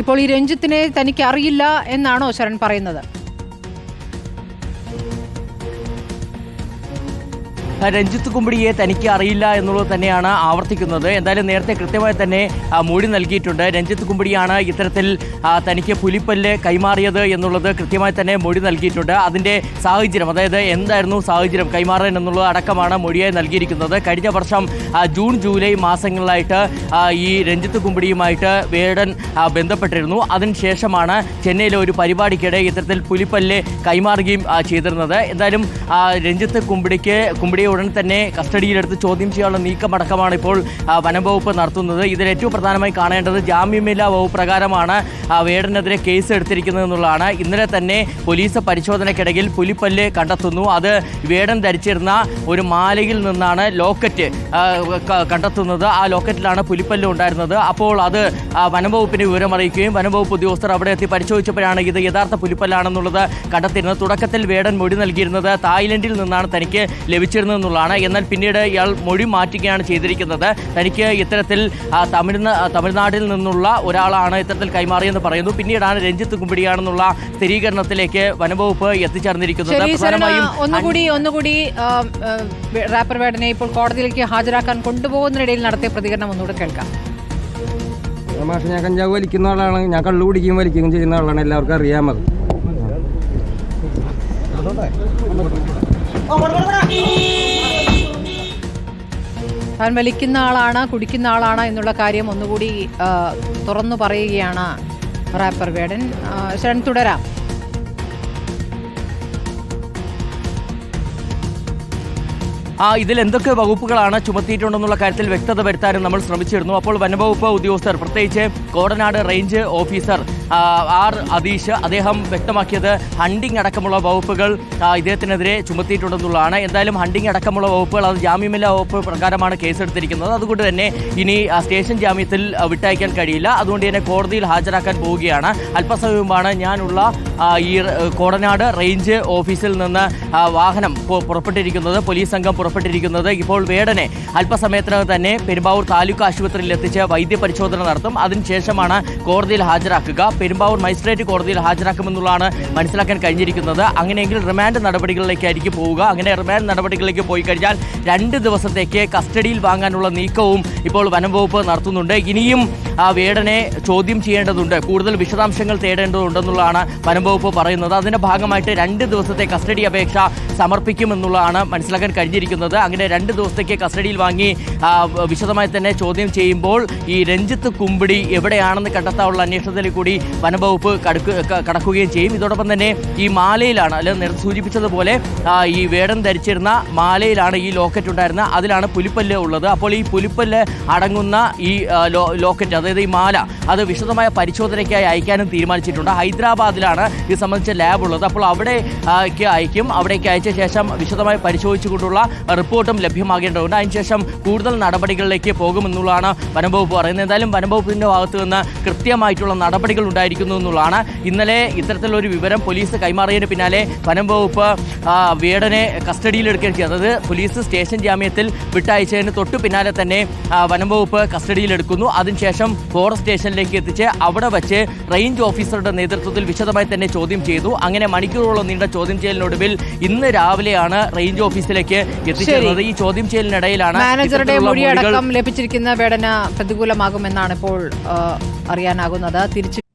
ഇപ്പോൾ ഈ രഞ്ജിത്തിനെ തനിക്ക് അറിയില്ല എന്നാണോ ശരൺ പറയുന്നത്? രഞ്ജിത്ത് കുമ്പിടിയെ തനിക്ക് അറിയില്ല എന്നുള്ളത് തന്നെയാണ് ആവർത്തിക്കുന്നത്. എന്തായാലും നേരത്തെ കൃത്യമായി തന്നെ മൊഴി നൽകിയിട്ടുണ്ട്. രഞ്ജിത്ത് കുമ്പിടിയാണ് ഇത്തരത്തിൽ തനിക്ക് പുലിപ്പല്ല് കൈമാറിയത് എന്നുള്ളത് കൃത്യമായി തന്നെ മൊഴി നൽകിയിട്ടുണ്ട്. അതിൻ്റെ സാഹചര്യം, അതായത് എന്തായിരുന്നു സാഹചര്യം കൈമാറാൻ എന്നുള്ളത് അടക്കമാണ് മൊഴിയായി നൽകിയിരിക്കുന്നത്. കഴിഞ്ഞ വർഷം ജൂൺ ജൂലൈ മാസങ്ങളിലായിട്ട് ഈ രഞ്ജിത്ത് കുമ്പിടിയുമായിട്ട് വേടൻ ബന്ധപ്പെട്ടിരുന്നു. അതിനുശേഷമാണ് ചെന്നൈയിലെ ഒരു പരിപാടിക്കിടെ ഇത്തരത്തിൽ പുലിപ്പല്ല് കൈമാറുകയും ചെയ്തിരുന്നത്. എന്തായാലും രഞ്ജിത്ത് കുമ്പിടിയെ ഉടൻ തന്നെ കസ്റ്റഡിയിലെടുത്ത് ചോദ്യം ചെയ്യാനുള്ള നീക്കമടക്കമാണ് ഇപ്പോൾ വനംവകുപ്പ് നടത്തുന്നത്. ഇതിൽ ഏറ്റവും പ്രധാനമായി കാണേണ്ടത് ജാമ്യമില്ലാ വകുപ്പ് പ്രകാരമാണ് വേടനെതിരെ കേസ് എടുത്തിരിക്കുന്നത് എന്നുള്ളതാണ്. ഇന്നലെ തന്നെ പോലീസ് പരിശോധനയ്ക്കിടയിൽ പുലിപ്പല്ല് കണ്ടെത്തുന്നു. അത് വേടൻ ധരിച്ചിരുന്ന ഒരു മാലയിൽ നിന്നാണ് ലോക്കറ്റ് കണ്ടെത്തുന്നത്. ആ ലോക്കറ്റിലാണ് പുലിപ്പല്ല് ഉണ്ടായിരുന്നത്. അപ്പോൾ അത് വനംവകുപ്പിനെ വിവരമറിയിക്കുകയും വനംവകുപ്പ് ഉദ്യോഗസ്ഥർ അവിടെ എത്തി പരിശോധിച്ചപ്പോഴാണ് ഇത് യഥാർത്ഥ പുലിപ്പല്ലാണെന്നുള്ളത് കണ്ടെത്തിയിരുന്നത്. തുടക്കത്തിൽ വേടൻ മൊഴി നൽകിയിരുന്നത് തായ്ലൻഡിൽ നിന്നാണ് തനിക്ക് ലഭിച്ചിരുന്നത് എന്നുള്ളതാണ്. എന്നാൽ പിന്നീട് ഇയാൾ മൊഴി മാറ്റുകയാണ് ചെയ്തിരിക്കുന്നത്. തനിക്ക് ഇത്തരത്തിൽ തമിഴ്നാട്ടിൽ നിന്നുള്ള ഒരാളാണ് ഇത്തരത്തിൽ കൈമാറിയെന്ന് പറയുന്നു. പിന്നീടാണ് രഞ്ജിത്ത് കുമ്പിടിയാണെന്നുള്ള സ്ഥിരീകരണത്തിലേക്ക് വനംവകുപ്പ് എത്തിച്ചേർന്നിരിക്കുന്നത്. ഒന്നുകൂടി റാപ്പർ വേടനെ ഇപ്പോൾ കോടതിയിലേക്ക് ഹാജരാക്കാൻ കൊണ്ടുപോകുന്നതിനിടയിൽ നടത്തിയ പ്രതികരണം ഒന്നുകൂടെ കേൾക്കാം. ഞാൻ കഞ്ചാവ് വലിക്കുന്ന ആളാണ്, ഞാൻ കള്ളു കുടിക്കുകയും വലിക്കുകയും ചെയ്യുന്ന ആളാണ്, എല്ലാവർക്കും അറിയാമത്. താൻ വലിക്കുന്ന ആളാണ്, കുടിക്കുന്ന ആളാണ് എന്നുള്ള കാര്യം ഒന്നുകൂടി തുറന്നു പറയുകയാണ് റാപ്പർ വേടൻ. ശരൺ, തുടരാം. ഇതിൽ എന്തൊക്കെ വകുപ്പുകളാണ് ചുമത്തിയിട്ടുണ്ടെന്നുള്ള കാര്യത്തിൽ വ്യക്തത വരുത്താനും നമ്മൾ ശ്രമിച്ചിരുന്നു. അപ്പോൾ വനംവകുപ്പ് ഉദ്യോഗസ്ഥർ, പ്രത്യേകിച്ച് Kodanad range officer R Adheesh, അദ്ദേഹം വ്യക്തമാക്കിയത് ഹണ്ടിങ് അടക്കമുള്ള വകുപ്പുകൾ ഇദ്ദേഹത്തിനെതിരെ ചുമത്തിയിട്ടുണ്ടെന്നുള്ളതാണ്. എന്തായാലും ഹണ്ടിങ് അടക്കമുള്ള വകുപ്പുകൾ അത് ജാമ്യമില്ലാ വകുപ്പ് പ്രകാരമാണ് കേസെടുത്തിരിക്കുന്നത്. അതുകൊണ്ട് തന്നെ ഇനി സ്റ്റേഷൻ ജാമ്യത്തിൽ വിട്ടയക്കാൻ കഴിയില്ല. അതുകൊണ്ട് തന്നെ കോടതിയിൽ ഹാജരാക്കാൻ പോവുകയാണ്. അല്പസമയം മുമ്പാണ് ഞാനുള്ള ഈ കോടനാട് റേഞ്ച് ഓഫീസിൽ നിന്ന് വാഹനം പുറപ്പെട്ടിരിക്കുന്നത്, പോലീസ് സംഘം പുറപ്പെട്ടിരിക്കുന്നത്. ഇപ്പോൾ വേടനെ അല്പസമയത്തിനകം തന്നെ പെരുമ്പാവൂർ താലൂക്ക് ആശുപത്രിയിൽ എത്തിച്ച് വൈദ്യപരിശോധന നടത്തും. അതിനുശേഷമാണ് കോടതിയിൽ ഹാജരാക്കുക. പെരുമ്പാവൂർ മജിസ്ട്രേറ്റ് കോടതിയിൽ ഹാജരാക്കുമെന്നുള്ളതാണ് മനസ്സിലാക്കാൻ കഴിഞ്ഞിരിക്കുന്നത്. അങ്ങനെയെങ്കിൽ റിമാൻഡ് നടപടികളിലേക്കായിരിക്കും പോവുക. അങ്ങനെ റിമാൻഡ് നടപടികളിലേക്ക് പോയി കഴിഞ്ഞാൽ 2 ദിവസത്തേക്ക് കസ്റ്റഡിയിൽ വാങ്ങാനുള്ള നീക്കവും ഇപ്പോൾ വനംവകുപ്പ് നടത്തുന്നുണ്ട്. ഇനിയും വേടനെ ചോദ്യം ചെയ്യേണ്ടതുണ്ട്, കൂടുതൽ വിശദാംശങ്ങൾ തേടേണ്ടതുണ്ടെന്നുള്ളതാണ് വനംവകുപ്പ് പറയുന്നത്. അതിന്റെ ഭാഗമായിട്ട് 2 ദിവസത്തെ കസ്റ്റഡി അപേക്ഷ സമർപ്പിക്കുമെന്നുള്ളതാണ് മനസ്സിലാക്കാൻ കഴിഞ്ഞിരിക്കുന്നത്. അങ്ങനെ 2 ദിവസത്തേക്ക് കസ്റ്റഡിയിൽ വാങ്ങി വിശദമായി തന്നെ ചോദ്യം ചെയ്യുമ്പോൾ ഈ രഞ്ജിത്ത് കുമ്പിടി എവിടെയാണെന്ന് കണ്ടെത്താനുള്ള അന്വേഷണത്തിൽ കൂടി വനംവകുപ്പ് കടക്കുകയും ചെയ്യും. ഇതോടൊപ്പം തന്നെ ഈ മാലയിലാണ്, അല്ലെങ്കിൽ നേരത്തെ സൂചിപ്പിച്ചതുപോലെ ഈ വേടൻ ധരിച്ചിരുന്ന മാലയിലാണ് ഈ ലോക്കറ്റ് ഉണ്ടായിരുന്നത്. അതിലാണ് പുലിപ്പല്ല് ഉള്ളത്. അപ്പോൾ ഈ പുലിപ്പല്ല് അടങ്ങുന്ന ഈ ലോക്കറ്റ്, അതായത് ഈ മാല, അത് വിശദമായ പരിശോധനയ്ക്കായി അയക്കാനും തീരുമാനിച്ചിട്ടുണ്ട്. ഹൈദരാബാദിലാണ് ഇത് സംബന്ധിച്ച ലാബ് ഉള്ളത്. അപ്പോൾ അവിടേക്ക് അയക്കും. അവിടേക്ക് അയച്ച ശേഷം വിശദമായി പരിശോധിച്ചുകൊണ്ടുള്ള റിപ്പോർട്ടും ലഭ്യമാകേണ്ടതുണ്ട്. അതിനുശേഷം കൂടുതൽ നടപടികളിലേക്ക് പോകുമെന്നുള്ളതാണ് വനംവകുപ്പ് പറയുന്നത്. എന്തായാലും വനംവകുപ്പിന്റെ ഭാഗത്ത് നിന്ന് കൃത്യമായിട്ടുള്ള നടപടികൾ ഉണ്ടായിരിക്കുന്നു എന്നുള്ളതാണ്. ഇന്നലെ ഇത്തരത്തിലൊരു വിവരം പോലീസ് കൈമാറിയതിന് പിന്നാലെ വനംവകുപ്പ് വേടനെ കസ്റ്റഡിയിലെടുക്കുകയും ചെയ്തു. അതായത് പോലീസ് സ്റ്റേഷൻ ജാമ്യത്തിൽ വിട്ടയച്ചതിന് തൊട്ടു പിന്നാലെ തന്നെ വനംവകുപ്പ് കസ്റ്റഡിയിലെടുക്കുന്നു. അതിനുശേഷം ഫോറസ്റ്റ് സ്റ്റേഷനിലേക്ക് എത്തിച്ച് അവിടെ വച്ച് റേഞ്ച് ഓഫീസറുടെ നേതൃത്വത്തിൽ വിശദമായി തന്നെ ചോദ്യം ചെയ്തു. അങ്ങനെ മണിക്കൂറോളം നീണ്ട ചോദ്യം ചെയ്യലിനൊടുവിൽ ഇന്ന് രാവിലെയാണ് റേഞ്ച് ഓഫീസിലേക്ക് എത്തിച്ചേർന്നത്. ഈ ചോദ്യം ചെയ്യലിനിടയിലാണ് മാനേജറുടെ മൊഴിയടക്കം ലഭിച്ചിരിക്കുന്ന വേടന പ്രതികൂലമാകുമെന്നാണ് ഇപ്പോൾ അറിയാനാകുന്നത്. തിരിച്ചു